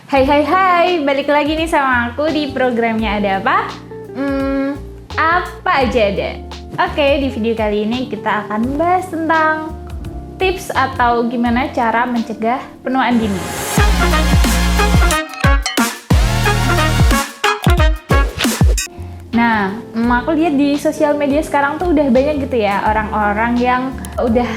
Hai, balik lagi nih sama aku di programnya Ada Apa? Apa aja ada. Oke, di video kali ini kita akan bahas tentang tips atau gimana cara mencegah penuaan dini. Nah, aku lihat di sosial media sekarang tuh udah banyak gitu ya orang-orang yang udah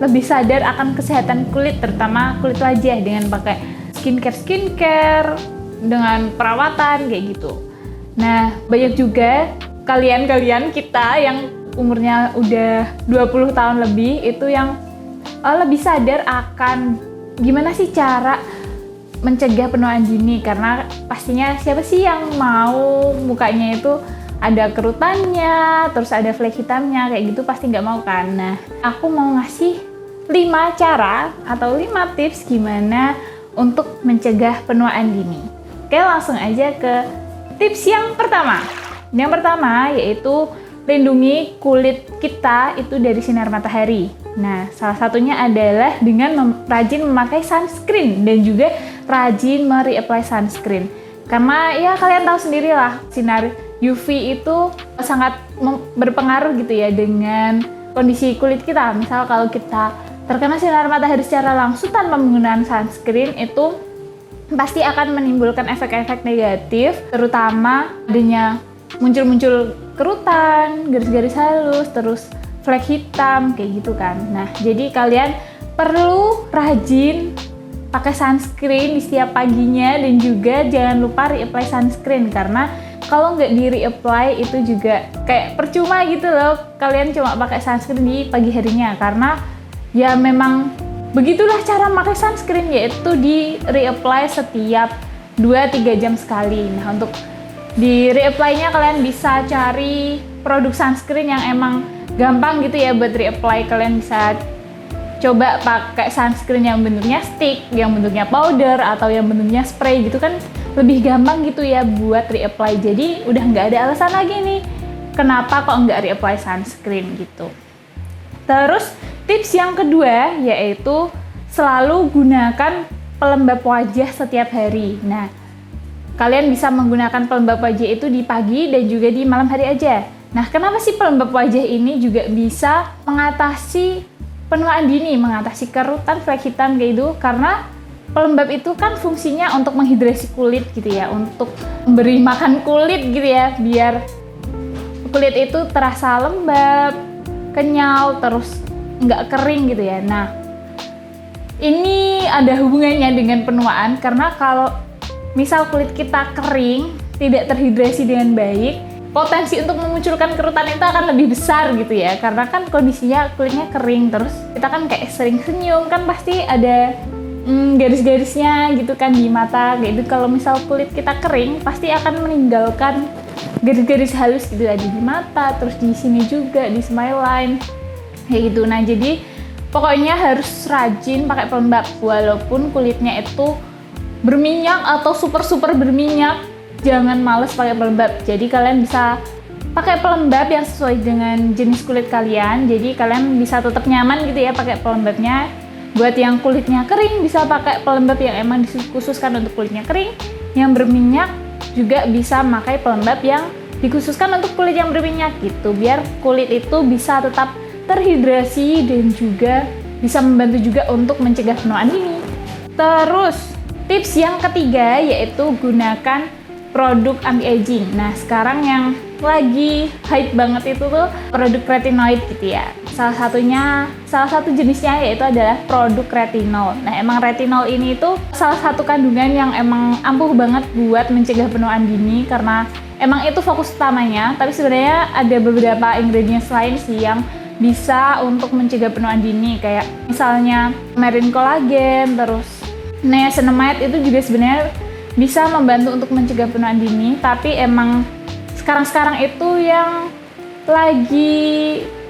lebih sadar akan kesehatan kulit, terutama kulit wajah dengan pakai skincare dengan perawatan kayak gitu. Nah, banyak juga kalian kita yang umurnya udah 20 tahun lebih itu yang lebih sadar akan gimana sih cara mencegah penuaan dini, karena pastinya siapa sih yang mau mukanya itu ada kerutannya, terus ada flek hitamnya kayak gitu, pasti nggak mau kan. Nah, aku mau ngasih 5 cara atau 5 tips gimana untuk mencegah penuaan dini. Oke, langsung aja ke tips yang pertama. Yang pertama yaitu lindungi kulit kita itu dari sinar matahari. Nah, salah satunya adalah dengan rajin memakai sunscreen dan juga rajin mereapply sunscreen. Karena ya kalian tahu sendirilah, sinar UV itu sangat berpengaruh gitu ya dengan kondisi kulit kita. Misal kalau kita terkena sinar matahari secara langsung tanpa menggunakan sunscreen, itu pasti akan menimbulkan efek-efek negatif, terutama adanya muncul kerutan, garis-garis halus, terus flek hitam kayak gitu kan. Nah, jadi kalian perlu rajin pakai sunscreen di setiap paginya dan juga jangan lupa reapply sunscreen, karena kalau nggak di reapply itu juga kayak percuma gitu loh kalian cuma pakai sunscreen di pagi harinya, karena ya memang begitulah cara pakai sunscreen, yaitu di reapply setiap 2-3 jam sekali. Nah, untuk di reapply-nya kalian bisa cari produk sunscreen yang emang gampang gitu ya buat reapply. Kalian bisa coba pakai sunscreen yang bentuknya stick, yang bentuknya powder, atau yang bentuknya spray gitu kan lebih gampang gitu ya buat reapply. Jadi udah nggak ada alasan lagi nih kenapa kok nggak reapply sunscreen gitu. Terus tips yang kedua yaitu selalu gunakan pelembab wajah setiap hari. Nah, kalian bisa menggunakan pelembab wajah itu di pagi dan juga di malam hari aja. Nah, kenapa sih pelembab wajah ini juga bisa mengatasi penuaan dini, mengatasi kerutan, flek hitam kayak gitu? Karena pelembab itu kan fungsinya untuk menghidrasi kulit gitu ya, untuk memberi makan kulit gitu ya, biar kulit itu terasa lembab, kenyal, terus nggak kering gitu ya. Nah, ini ada hubungannya dengan penuaan, karena kalau misal kulit kita kering, tidak terhidrasi dengan baik, potensi untuk memunculkan kerutan itu akan lebih besar gitu ya, karena kan kondisinya kulitnya kering, terus kita kan kayak sering senyum, kan pasti ada garis-garisnya gitu kan di mata kayak itu. Kalau misal kulit kita kering, pasti akan meninggalkan garis-garis halus gitu ada di mata, terus di sini juga di smile line kayak gitu. Nah, jadi pokoknya harus rajin pakai pelembab walaupun kulitnya itu berminyak atau super berminyak, jangan males pakai pelembab. Jadi kalian bisa pakai pelembab yang sesuai dengan jenis kulit kalian, jadi kalian bisa tetap nyaman gitu ya pakai pelembabnya. Buat yang kulitnya kering bisa pakai pelembab yang emang dikhususkan untuk kulitnya kering. Yang berminyak juga bisa pakai pelembab yang dikhususkan untuk kulit yang berminyak gitu, biar kulit itu bisa tetap terhidrasi dan juga bisa membantu juga untuk mencegah penuaan dini. Terus tips yang ketiga yaitu gunakan produk anti-aging. Nah, sekarang yang lagi hype banget itu tuh produk retinoid gitu ya. Salah satu jenisnya yaitu adalah produk retinol. Nah, emang retinol ini itu salah satu kandungan yang emang ampuh banget buat mencegah penuaan dini, karena emang itu fokus utamanya. Tapi sebenarnya ada beberapa ingredients lain sih yang bisa untuk mencegah penuaan dini, kayak misalnya marine collagen, terus niacinamide itu juga sebenarnya bisa membantu untuk mencegah penuaan dini. Tapi emang sekarang itu yang lagi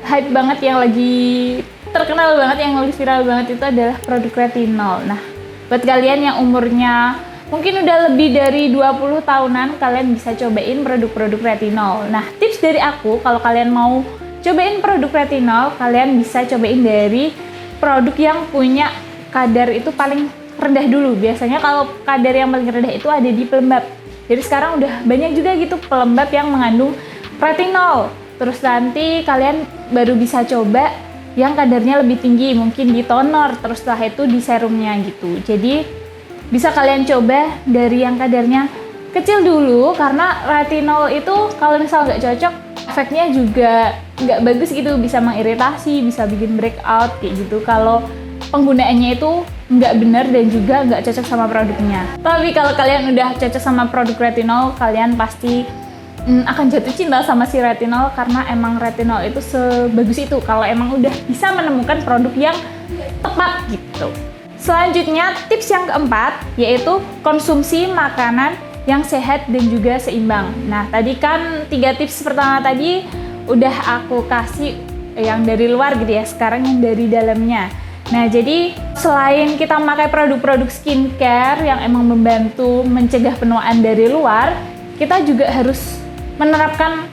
hype banget, yang lagi terkenal banget, yang lagi viral banget itu adalah produk retinol. Nah, buat kalian yang umurnya mungkin udah lebih dari 20 tahunan, kalian bisa cobain produk-produk retinol. Nah, tips dari aku, kalau kalian mau cobain produk retinol, kalian bisa cobain dari produk yang punya kadar itu paling rendah dulu. Biasanya kalau kadar yang paling rendah itu ada di pelembab. Jadi sekarang udah banyak juga gitu pelembab yang mengandung retinol. Terus nanti kalian baru bisa coba yang kadarnya lebih tinggi, mungkin di toner, terus setelah itu di serumnya gitu. Jadi bisa kalian coba dari yang kadarnya kecil dulu, karena retinol itu kalau misal nggak cocok, efeknya juga nggak bagus gitu, bisa mengiritasi, bisa bikin breakout kayak gitu kalau penggunaannya itu nggak benar dan juga nggak cocok sama produknya. Tapi kalau kalian udah cocok sama produk retinol, kalian pasti akan jatuh cinta sama si retinol, karena emang retinol itu sebagus itu kalau emang udah bisa menemukan produk yang tepat gitu. Selanjutnya tips yang keempat yaitu konsumsi makanan yang sehat dan juga seimbang. Nah tadi kan 3 tips pertama tadi udah aku kasih yang dari luar gitu ya, sekarang yang dari dalamnya. Nah jadi selain kita memakai produk-produk skincare yang emang membantu mencegah penuaan dari luar, kita juga harus menerapkan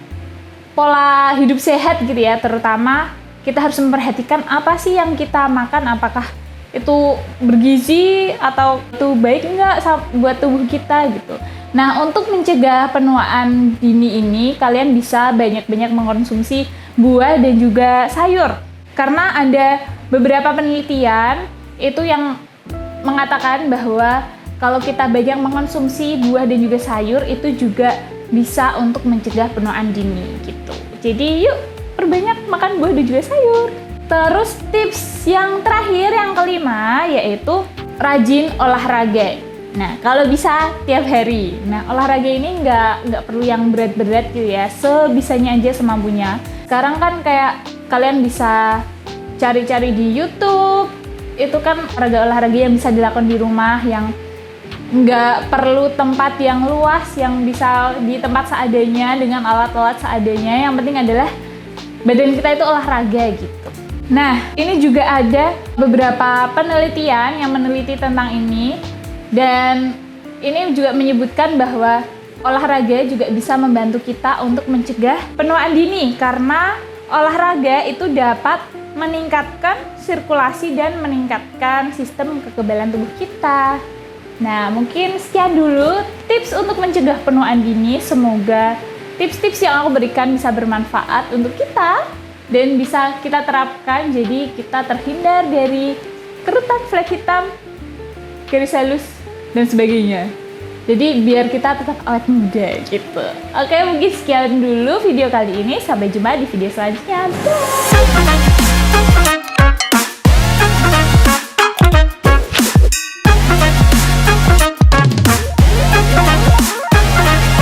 pola hidup sehat gitu ya, terutama kita harus memperhatikan apa sih yang kita makan, apakah itu bergizi atau itu baik nggak buat tubuh kita gitu. Nah untuk mencegah penuaan dini ini kalian bisa banyak-banyak mengkonsumsi buah dan juga sayur, karena ada beberapa penelitian itu yang mengatakan bahwa kalau kita banyak mengkonsumsi buah dan juga sayur itu juga bisa untuk mencegah penuaan dini gitu. Jadi yuk perbanyak makan buah dan juga sayur. Terus tips yang terakhir, yang kelima, yaitu rajin olahraga. Nah kalau bisa tiap hari. Nah olahraga ini nggak perlu yang berat-berat gitu ya, sebisanya aja semampunya. Sekarang kan kayak kalian bisa cari-cari di YouTube, itu kan olahraga yang bisa dilakukan di rumah, yang nggak perlu tempat yang luas, yang bisa di tempat seadanya dengan alat-alat seadanya. Yang penting adalah badan kita itu olahraga gitu. Nah ini juga ada beberapa penelitian yang meneliti tentang ini, dan ini juga menyebutkan bahwa olahraga juga bisa membantu kita untuk mencegah penuaan dini, karena olahraga itu dapat meningkatkan sirkulasi dan meningkatkan sistem kekebalan tubuh kita. Nah, mungkin sekian dulu tips untuk mencegah penuaan dini. Semoga tips-tips yang aku berikan bisa bermanfaat untuk kita dan bisa kita terapkan, jadi kita terhindar dari kerutan, flek hitam, garis halus, dan sebagainya. Jadi biar kita tetap awet muda gitu. Oke, mungkin sekian dulu video kali ini. Sampai jumpa di video selanjutnya. Bye!